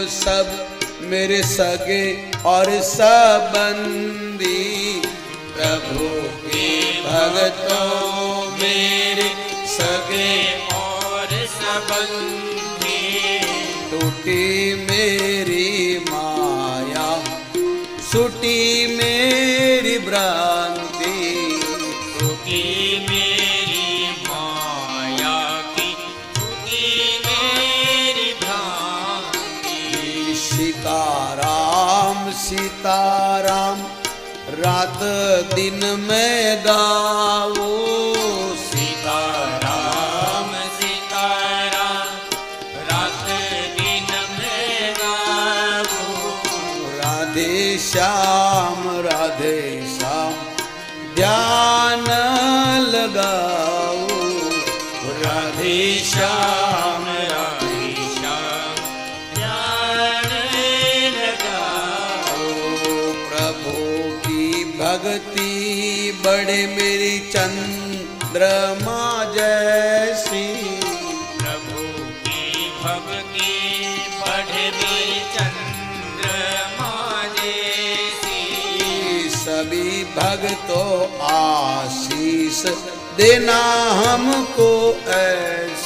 सब मेरे सगे और सबंदी। प्रभु के भक्तों मेरे सगे और सबंदी। टूटी मेरी माया छूटी मेरी भ्रांति। टूटी मेरी माया की टूटी मेरी भ्रांति। सीताराम सीताराम रात दिन मैं गाऊं। सीताराम सीताराम रात दिन मैं गाऊं। राधे श्याम ध्यान लगाऊं। राधे श्याम ध्यान लगाओ। प्रभु की भक्ति बड़े मेरी चंद्रमा जैसी। प्रभु की भक्ति बढ़े मेरी चंद्रमा जैसी। सभी भक्तों आशीष देना हमको ऐसी।